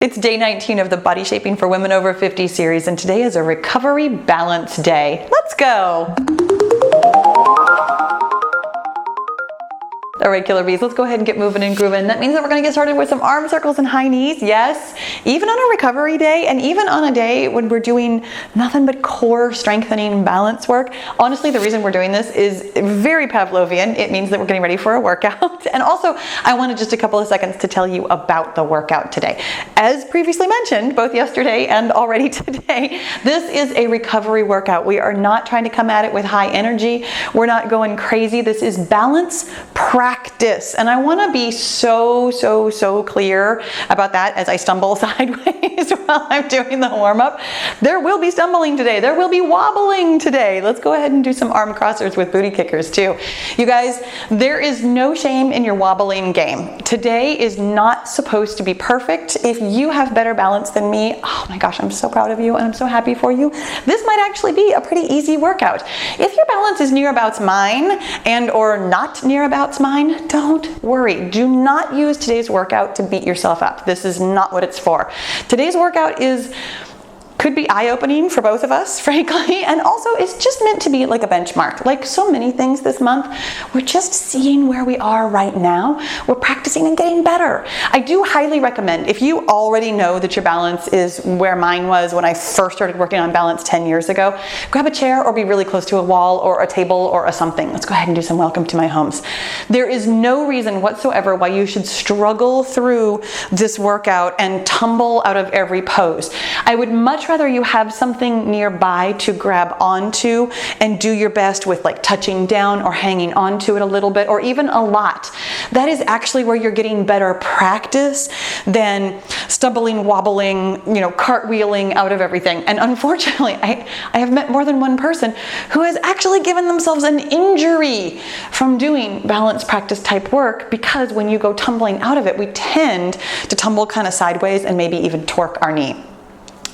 It's day 19 of the Body Shaping for Women Over 50 series, and today is a recovery balance day. Let's go! All right, killer bees, let's go ahead and get moving and grooving. That means that we're gonna get started with some arm circles and high knees. Yes, even on a recovery day and even on a day when we're doing nothing but core strengthening balance work. Honestly, the reason we're doing this is very Pavlovian. It means that we're getting ready for a workout. And also, I wanted just a couple of seconds to tell you about the workout today. As previously mentioned, both yesterday and already today, this is a recovery workout. We are not trying to come at it with high energy. We're not going crazy. This is balance practice. And I want to be so clear about that as I stumble sideways while I'm doing the warm-up. There will be stumbling today. There will be wobbling today. Let's go ahead and do some arm crossers with booty kickers too. You guys, there is no shame in your wobbling game. Today is not supposed to be perfect. If you have better balance than me, oh my gosh, I'm so proud of you and I'm so happy for you. This might actually be a pretty easy workout. If your balance is near about mine and or not near about mine, don't worry. Do not use today's workout to beat yourself up. This is not what it's for. Today's workout could be eye-opening for both of us, frankly, and also it's just meant to be like a benchmark. Like so many things this month, we're just seeing where we are right now. We're practicing and getting better. I do highly recommend, if you already know that your balance is where mine was when I first started working on balance 10 years ago, grab a chair or be really close to a wall or a table or a something. Let's go ahead and do some welcome to my homes. There is no reason whatsoever why you should struggle through this workout and tumble out of every pose. I would much rather you have something nearby to grab onto and do your best with, like touching down or hanging onto it a little bit or even a lot. That is actually where you're getting better practice than stumbling, wobbling, cartwheeling out of everything. And unfortunately, I have met more than one person who has actually given themselves an injury from doing balance practice type work, because when you go tumbling out of it, we tend to tumble kind of sideways and maybe even torque our knee.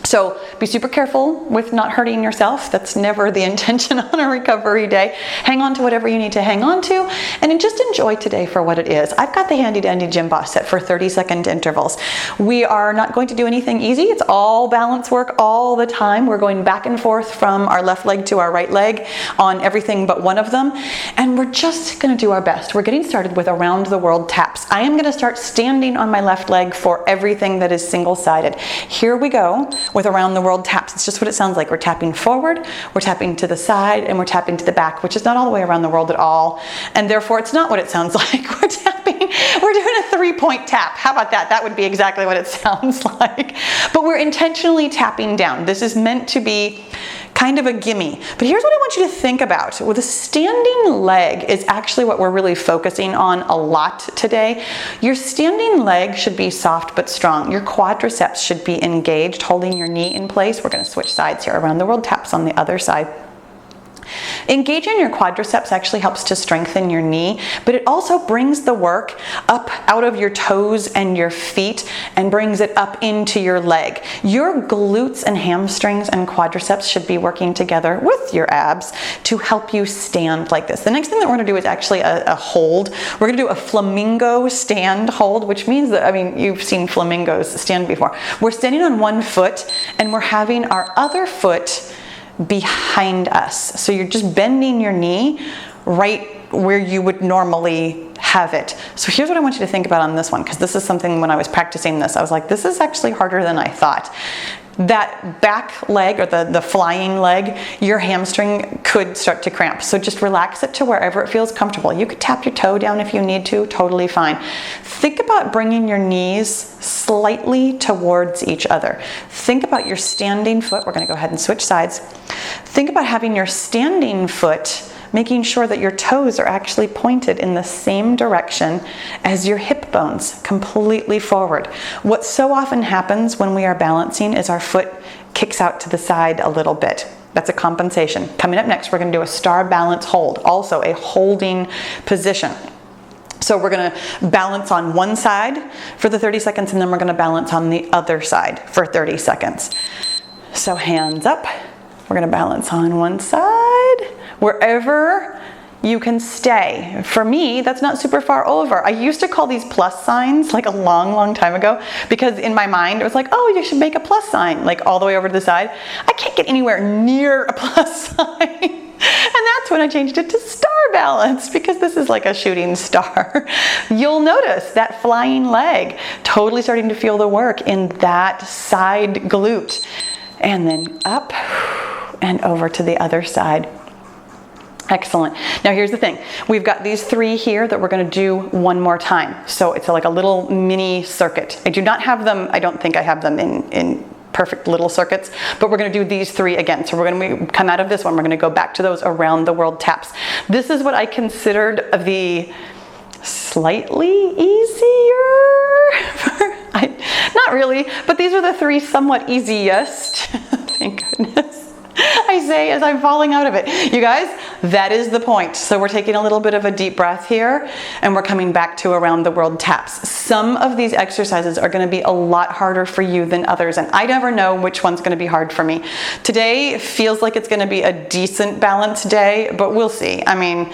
So be super careful with not hurting yourself. That's never the intention on a recovery day. Hang on to whatever you need to hang on to and just enjoy today for what it is. I've got the handy dandy gym boss set for 30-second intervals. We are not going to do anything easy. It's all balance work all the time. We're going back and forth from our left leg to our right leg on everything but one of them. And we're just going to do our best. We're getting started with around the world taps. I am going to start standing on my left leg for everything that is single-sided. Here we go. With around the world taps. It's just what it sounds like. We're tapping forward, we're tapping to the side, and we're tapping to the back, which is not all the way around the world at all. And therefore, it's not what it sounds like. We're doing a 3-point tap. How about that? That would be exactly what it sounds like. But we're intentionally tapping down. This is meant to be kind of a gimme. But here's what I want you to think about. Well, the standing leg is actually what we're really focusing on a lot today. Your standing leg should be soft but strong. Your quadriceps should be engaged, holding your knee in place. We're going to switch sides here. Around the world taps on the other side. Engaging your quadriceps actually helps to strengthen your knee, but it also brings the work up out of your toes and your feet and brings it up into your leg. Your glutes and hamstrings and quadriceps should be working together with your abs to help you stand like this. The next thing that we're going to do is actually a hold. We're going to do a flamingo stand hold, which means that, you've seen flamingos stand before. We're standing on one foot and we're having our other foot behind us. So you're just bending your knee right where you would normally have it. So here's what I want you to think about on this one, because this is something when I was practicing this, I was like, this is actually harder than I thought. That back leg or the flying leg, your hamstring could start to cramp. So just relax it to wherever it feels comfortable. You could tap your toe down if you need to, totally fine. Think about bringing your knees slightly towards each other. Think about your standing foot. We're going to go ahead and switch sides. Think about having your standing foot making sure that your toes are actually pointed in the same direction as your hip bones, completely forward. What so often happens when we are balancing is our foot kicks out to the side a little bit. That's a compensation. Coming up next, we're going to do a star balance hold, also a holding position. So we're going to balance on one side for the 30 seconds, and then we're going to balance on the other side for 30 seconds. So hands up. We're going to balance on one side. Wherever you can stay. For me, that's not super far over. I used to call these plus signs like a long, long time ago, because in my mind it was like, oh, you should make a plus sign, like all the way over to the side. I can't get anywhere near a plus sign. And that's when I changed it to star balance, because this is like a shooting star. You'll notice that flying leg, totally starting to feel the work in that side glute. And then up and over to the other side. Excellent. Now here's the thing. We've got these 3 here that we're going to do one more time. So it's like a little mini circuit. I do not have them, I don't think I have them in perfect little circuits, but we're going to do these 3 again. So we're going to come out of this one, we're going to go back to those around the world taps. This is what I considered the slightly easier, not really, but these are the 3 somewhat easiest, thank goodness. I say as I'm falling out of it. You guys, that is the point. So we're taking a little bit of a deep breath here, and we're coming back to around the world taps. Some of these exercises are going to be a lot harder for you than others, and I never know which one's going to be hard for me. Today feels like it's going to be a decent balanced day, but we'll see. I mean,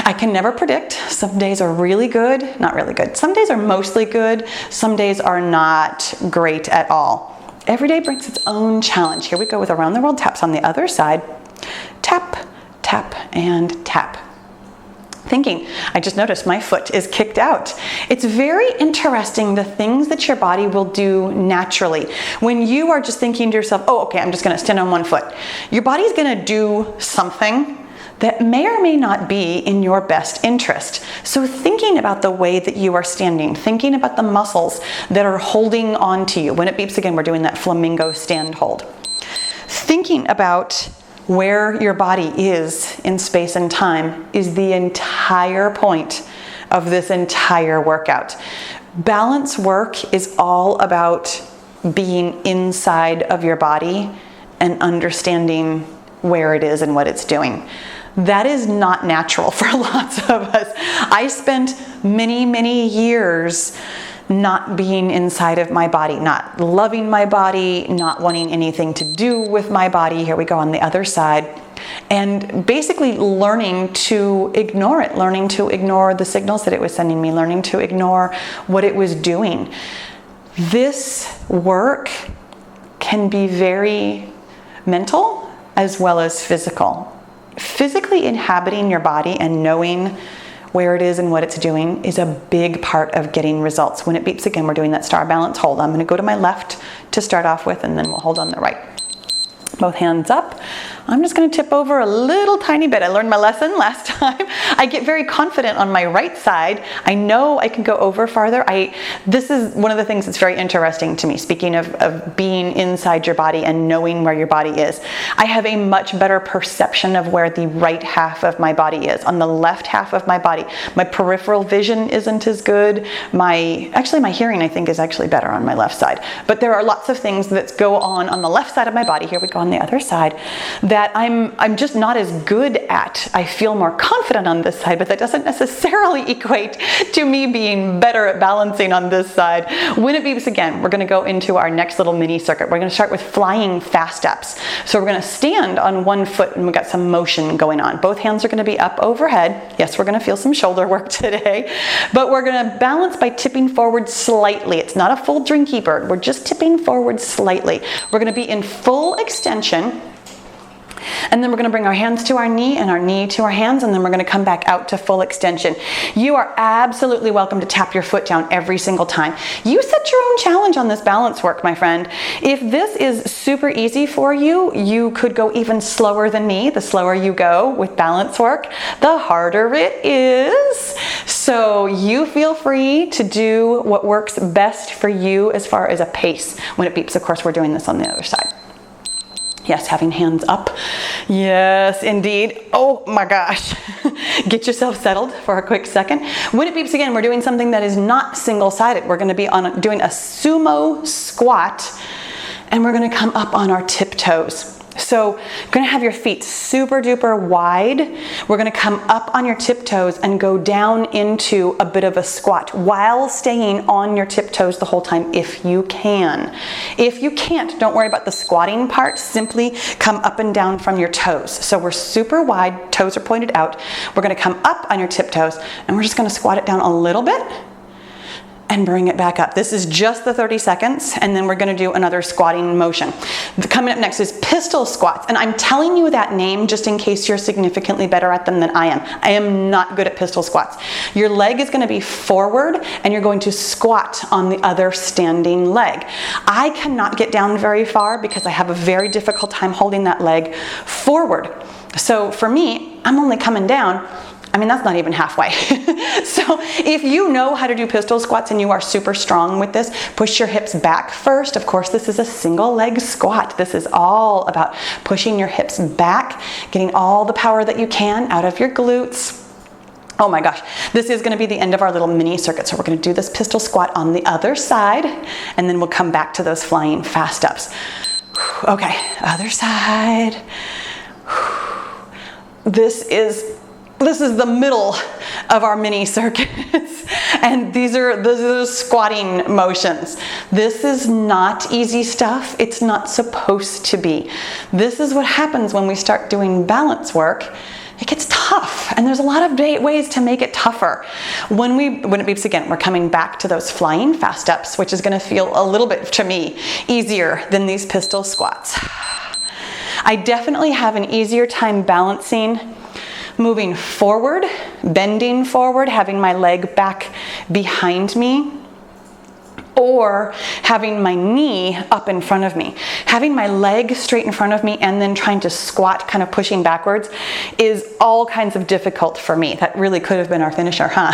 I can never predict. Some days are really good, not really good. Some days are mostly good. Some days are not great at all. Every day brings its own challenge. Here we go with around the world taps on the other side. Tap, tap, and tap. Thinking, I just noticed my foot is kicked out. It's very interesting the things that your body will do naturally. When you are just thinking to yourself, oh, okay, I'm just gonna stand on one foot. Your body's gonna do something that may or may not be in your best interest. So thinking about the way that you are standing, thinking about the muscles that are holding on to you. When it beeps again, we're doing that flamingo stand hold. Thinking about where your body is in space and time is the entire point of this entire workout. Balance work is all about being inside of your body and understanding where it is and what it's doing. That is not natural for lots of us. I spent many, many years not being inside of my body, not loving my body, not wanting anything to do with my body. Here we go on the other side. And basically learning to ignore it, learning to ignore the signals that it was sending me, learning to ignore what it was doing. This work can be very mental as well as physical. Physically inhabiting your body and knowing where it is and what it's doing is a big part of getting results. When it beeps again, we're doing that star balance hold. I'm going to go to my left to start off with, and then we'll hold on the right. Both hands up. I'm just going to tip over a little tiny bit. I learned my lesson last time. I get very confident on my right side. I know I can go over farther. This is one of the things that's very interesting to me, speaking of being inside your body and knowing where your body is. I have a much better perception of where the right half of my body is. On the left half of my body, my peripheral vision isn't as good. My hearing, I think, is actually better on my left side. But there are lots of things that go on the left side of my body. Here we go on the other side, that I'm just not as good at. I feel more confident on this side, but that doesn't necessarily equate to me being better at balancing on this side. When it beeps again, we're going to go into our next little mini circuit. We're going to start with flying fast ups. So we're going to stand on one foot, and we've got some motion going on. Both hands are going to be up overhead. Yes, we're going to feel some shoulder work today, but we're going to balance by tipping forward slightly. It's not a full drinky bird. We're just tipping forward slightly. We're going to be in full extension. And then we're going to bring our hands to our knee and our knee to our hands, and then we're going to come back out to full extension. You are absolutely welcome to tap your foot down every single time. You set your own challenge on this balance work, my friend. If this is super easy for you, you could go even slower than me. The slower you go with balance work, the harder it is. So you feel free to do what works best for you as far as a pace. When it beeps, of course, we're doing this on the other side. Yes, having hands up. Yes, indeed. Oh my gosh. Get yourself settled for a quick second. When it beeps again, we're doing something that is not single-sided. We're going to be doing a sumo squat, and we're going to come up on our tiptoes. So gonna have your feet super duper wide. We're gonna come up on your tiptoes and go down into a bit of a squat while staying on your tiptoes the whole time if you can. If you can't, don't worry about the squatting part. Simply come up and down from your toes. So we're super wide, toes are pointed out. We're gonna come up on your tiptoes and we're just gonna squat it down a little bit and bring it back up. This is just the 30 seconds, and then we're gonna do another squatting motion. Coming up next is pistol squats, and I'm telling you that name just in case you're significantly better at them than I am. I am not good at pistol squats. Your leg is gonna be forward, and you're going to squat on the other standing leg. I cannot get down very far because I have a very difficult time holding that leg forward. So for me, I'm only coming down. I mean, that's not even halfway. So if you know how to do pistol squats and you are super strong with this, push your hips back first. Of course, this is a single leg squat. This is all about pushing your hips back, getting all the power that you can out of your glutes. Oh my gosh, this is gonna be the end of our little mini circuit. So we're gonna do this pistol squat on the other side, and then we'll come back to those flying fast ups. Okay, other side. This is the middle of our mini circuits, and these are the squatting motions. This is not easy stuff. It's not supposed to be. This is what happens when we start doing balance work. It gets tough, and there's a lot of ways to make it tougher. When it beeps again, we're coming back to those flying fast ups, which is gonna feel a little bit, to me, easier than these pistol squats. I definitely have an easier time balancing moving forward, bending forward, having my leg back behind me, or having my knee up in front of me. Having my leg straight in front of me and then trying to squat, kind of pushing backwards, is all kinds of difficult for me. That really could have been our finisher, huh?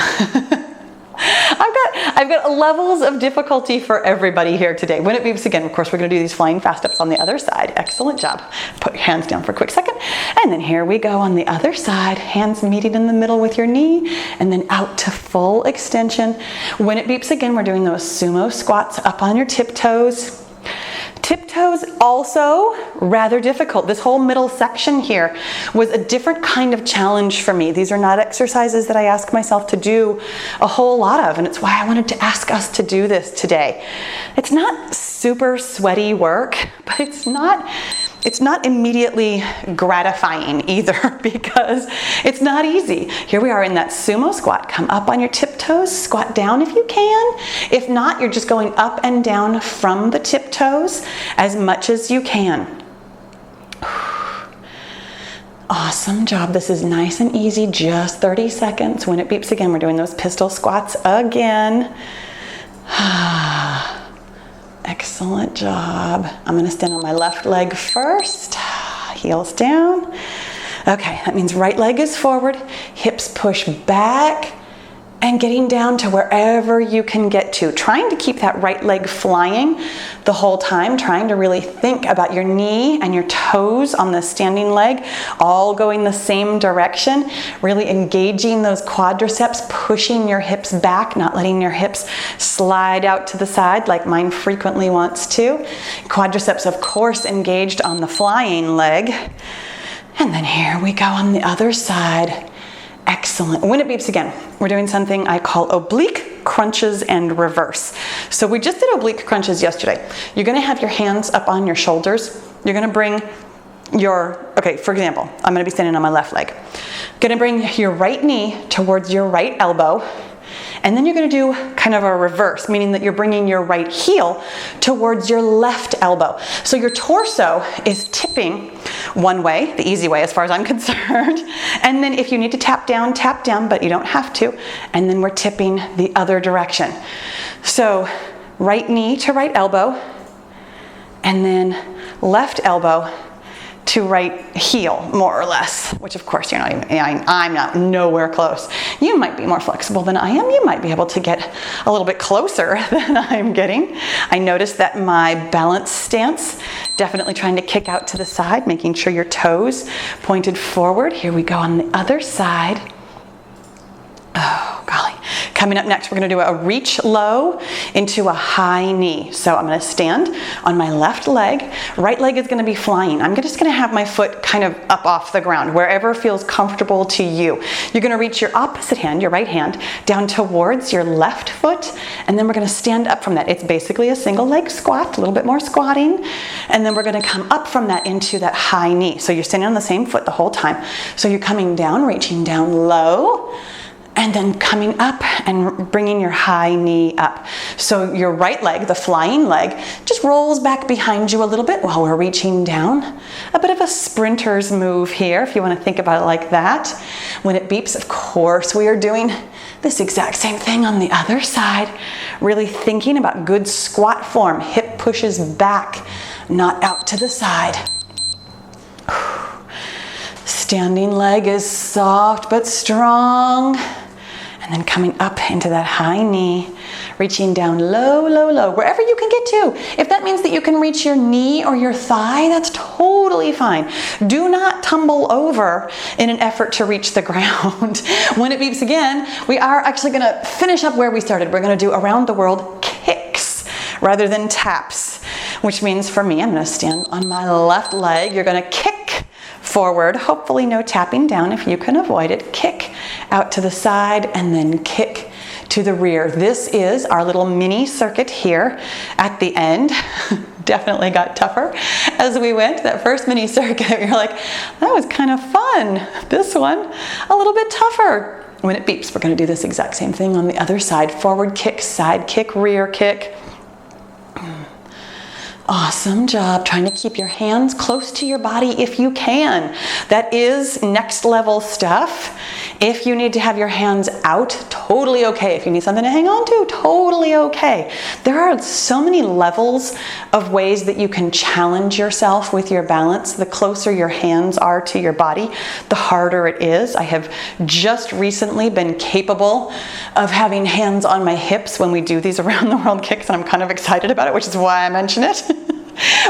I've got levels of difficulty for everybody here today. When it beeps again, of course, we're gonna do these flying fast ups on the other side. Excellent job. Put your hands down for a quick second. And then here we go on the other side. Hands meeting in the middle with your knee, and then out to full extension. When it beeps again, we're doing those sumo squats up on your tiptoes. Tiptoes also rather difficult. This whole middle section here was a different kind of challenge for me. These are not exercises that I ask myself to do a whole lot of, and it's why I wanted to ask us to do this today. It's not super sweaty work, but it's not immediately gratifying either, because it's not easy. Here we are in that sumo squat. Come up on your tiptoes, squat down if you can. If not, you're just going up and down from the tiptoes as much as you can. Awesome job. This is nice and easy, just 30 seconds. When it beeps again, we're doing those pistol squats again. Excellent job. I'm gonna stand on my left leg first, heels down. Okay, that means right leg is forward, hips push back, and getting down to wherever you can get to. Trying to keep that right leg flying the whole time, trying to really think about your knee and your toes on the standing leg, all going the same direction, really engaging those quadriceps, pushing your hips back, not letting your hips slide out to the side like mine frequently wants to. Quadriceps, of course, engaged on the flying leg. And then here we go on the other side. Excellent. When it beeps again, we're doing something I call oblique crunches and reverse. So we just did oblique crunches yesterday. You're gonna have your hands up on your shoulders. You're gonna bring okay, for example, I'm gonna be standing on my left leg. Gonna bring your right knee towards your right elbow, and then you're gonna do kind of a reverse, meaning that you're bringing your right heel towards your left elbow. So your torso is tipping one way, the easy way as far as I'm concerned. And then if you need to tap down, but you don't have to. And then we're tipping the other direction. So right knee to right elbow, and then left elbow to right heel, more or less, which of course you're not even, I'm not nowhere close. You might be more flexible than I am. You might be able to get a little bit closer than I'm getting. I noticed that my balance stance, definitely trying to kick out to the side, making sure your toes pointed forward. Here we go on the other side. Oh, golly. Coming up next, we're gonna do a reach low into a high knee. So I'm gonna stand on my left leg. Right leg is gonna be flying. I'm just gonna have my foot kind of up off the ground, wherever feels comfortable to you. You're gonna reach your opposite hand, your right hand, down towards your left foot, and then we're gonna stand up from that. It's basically a single leg squat, a little bit more squatting, and then we're gonna come up from that into that high knee. So you're standing on the same foot the whole time. So you're coming down, reaching down low, and then coming up and bringing your high knee up. So your right leg, the flying leg, just rolls back behind you a little bit while we're reaching down. A bit of a sprinter's move here, if you want to think about it like that. When it beeps, of course, we are doing this exact same thing on the other side. Really thinking about good squat form. Hip pushes back, not out to the side. Standing leg is soft but strong. And then coming up into that high knee, reaching down low, low, low, wherever you can get to. If that means that you can reach your knee or your thigh, that's totally fine. Do not tumble over in an effort to reach the ground. When it beeps again, we are actually gonna finish up where we started. We're gonna do around the world kicks rather than taps, which means for me, I'm gonna stand on my left leg. You're gonna kick forward, hopefully no tapping down if you can avoid it. Kick out to the side and then kick to the rear. This is our little mini circuit here at the end. Definitely got tougher as we went. That first mini circuit, you're like, that was kind of fun. This one, a little bit tougher. When it beeps, we're gonna do this exact same thing on the other side. Forward kick, side kick, rear kick. Awesome job. Trying to keep your hands close to your body if you can. That is next level stuff. If you need to have your hands out, totally okay. If you need something to hang on to, totally okay. There are so many levels of ways that you can challenge yourself with your balance. The closer your hands are to your body, the harder it is. I have just recently been capable of having hands on my hips when we do these around the world kicks, and I'm kind of excited about it, which is why I mention it.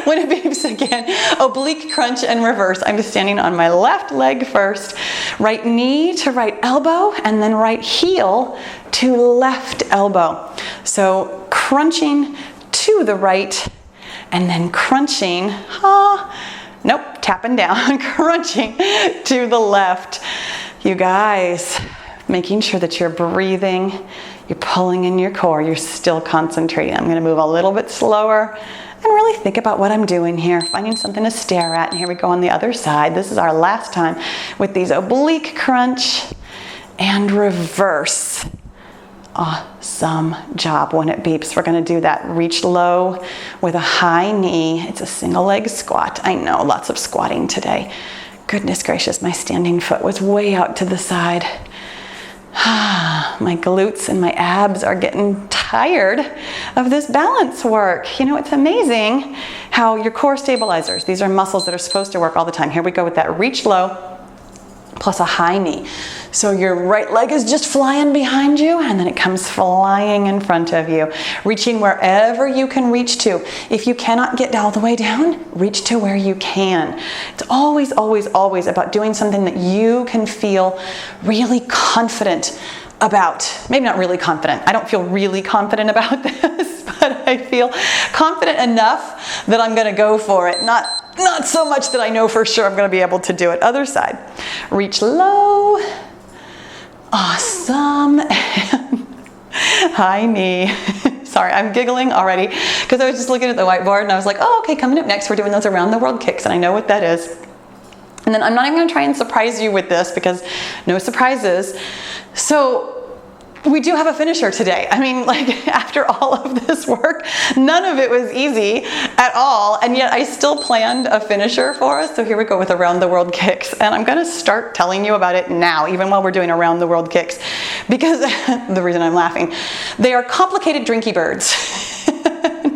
When it beeps again, oblique crunch and reverse. I'm just standing on my left leg first, right knee to right elbow, and then right heel to left elbow. So crunching to the right, and then crunching, nope, tapping down, crunching to the left. You guys, making sure that you're breathing, you're pulling in your core, you're still concentrating. I'm gonna move a little bit slower and really think about what I'm doing here, finding something to stare at. And here we go on the other side. This is our last time with these oblique crunch and reverse. Awesome job. When it beeps, we're gonna do that reach low with a high knee. It's a single leg squat. I know, lots of squatting today. Goodness gracious, my standing foot was way out to the side. My glutes and my abs are getting tired of this balance work. You know, it's amazing how your core stabilizers, these are muscles that are supposed to work all the time. Here we go with that reach low plus a high knee. So your right leg is just flying behind you, and then it comes flying in front of you, reaching wherever you can reach to. If you cannot get all the way down, reach to where you can. It's always, always, always about doing something that you can feel really confident about. Maybe not really confident. I don't feel really confident about this, but I feel confident enough that I'm going to go for it. Not so much that I know for sure I'm going to be able to do it. Other side. Reach low. Awesome. And high knee. Sorry, I'm giggling already because I was just looking at the whiteboard and I was like, oh, okay, coming up next, we're doing those around the world kicks, and I know what that is. And then I'm not even going to try and surprise you with this because no surprises. So we do have a finisher today. I mean, like, after all of this work, none of it was easy at all, and yet I still planned a finisher for us. So here we go with around the world kicks, and I'm gonna start telling you about it now, even while we're doing around the world kicks, because the reason I'm laughing, they are complicated drinky birds.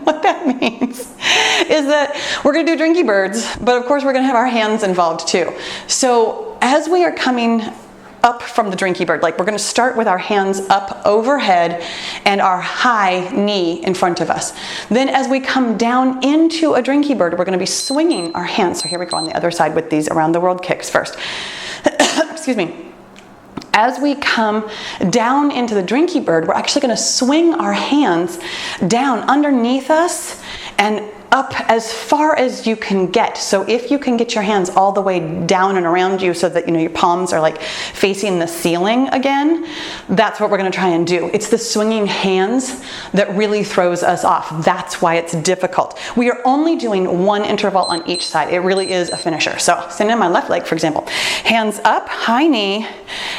What that means is that we're gonna do drinky birds, but of course we're gonna have our hands involved too. So as we are coming up from the drinky bird, like, we're going to start with our hands up overhead and our high knee in front of us. Then as we come down into a drinky bird, we're going to be swinging our hands. So here we go on the other side with these around the world kicks first. Excuse me. As we come down into the drinky bird, we're actually going to swing our hands down underneath us and up as far as you can get. So if you can get your hands all the way down and around you so that your palms are like facing the ceiling again, that's what we're going to try and do. It's the swinging hands that really throws us off. That's why it's difficult. We are only doing one interval on each side. It really is a finisher. So standing on my left leg, for example, hands up, high knee.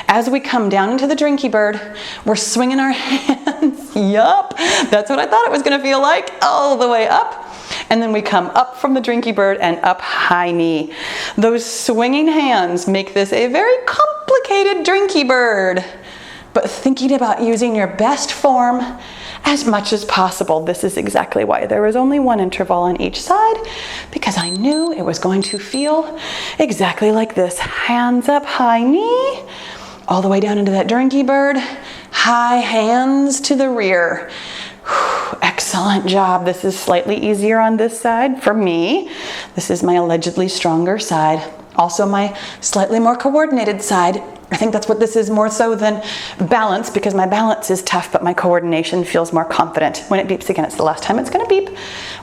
As we come down into the drinky bird, we're swinging our hands. Yup, that's what I thought it was going to feel like, all the way up. And then we come up from the drinky bird and up high knee. Those swinging hands make this a very complicated drinky bird. But thinking about using your best form as much as possible. This is exactly why there was only one interval on each side, because I knew it was going to feel exactly like this. Hands up, high knee, all the way down into that drinky bird. High hands to the rear. Excellent job. This is slightly easier on this side for me. This is my allegedly stronger side. Also my slightly more coordinated side. I think that's what this is more so than balance, because my balance is tough, but my coordination feels more confident. When it beeps again, it's the last time it's going to beep.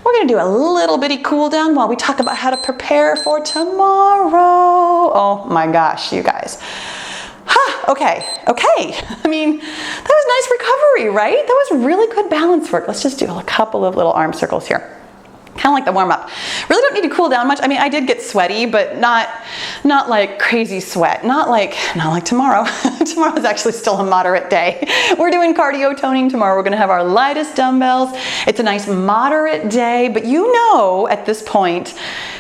We're going to do a little bitty cool down while we talk about how to prepare for tomorrow. Oh my gosh, you guys. Okay. I mean, that was nice recovery, right? That was really good balance work. Let's just do a couple of little arm circles here. Kind of like the warm up. Really don't need to cool down much. I mean, I did get sweaty, but not like crazy sweat. Not like tomorrow. Tomorrow is actually still a moderate day. We're doing cardio toning tomorrow. We're going to have our lightest dumbbells. It's a nice moderate day, but at this point,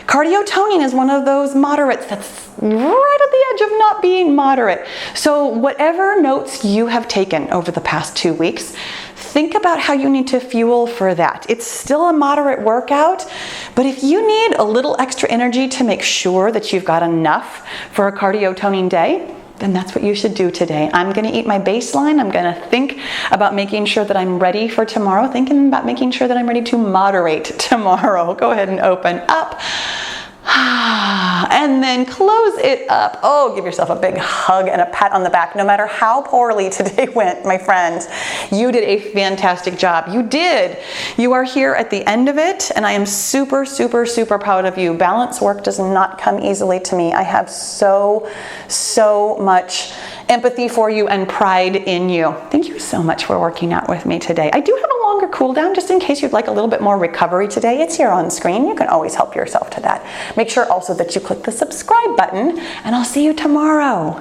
cardio toning is one of those moderates that's right at the edge of not being moderate. So whatever notes you have taken over the past 2 weeks, think about how you need to fuel for that. It's still a moderate workout, but if you need a little extra energy to make sure that you've got enough for a cardio toning day, then that's what you should do today. I'm going to eat my baseline. I'm going to think about making sure that I'm ready for tomorrow, thinking about making sure that I'm ready to moderate tomorrow. Go ahead and open up. And then close it up. Oh, give yourself a big hug and a pat on the back. No matter how poorly today went, my friends, you did a fantastic job. You did. You are here at the end of it, and I am super, super, super proud of you. Balance work does not come easily to me. I have so much empathy for you and pride in you. Thank you so much for working out with me today. I do have a longer cool down just in case you'd like a little bit more recovery today. It's here on screen. You can always help yourself to that. Make sure also that you click the subscribe button, and I'll see you tomorrow.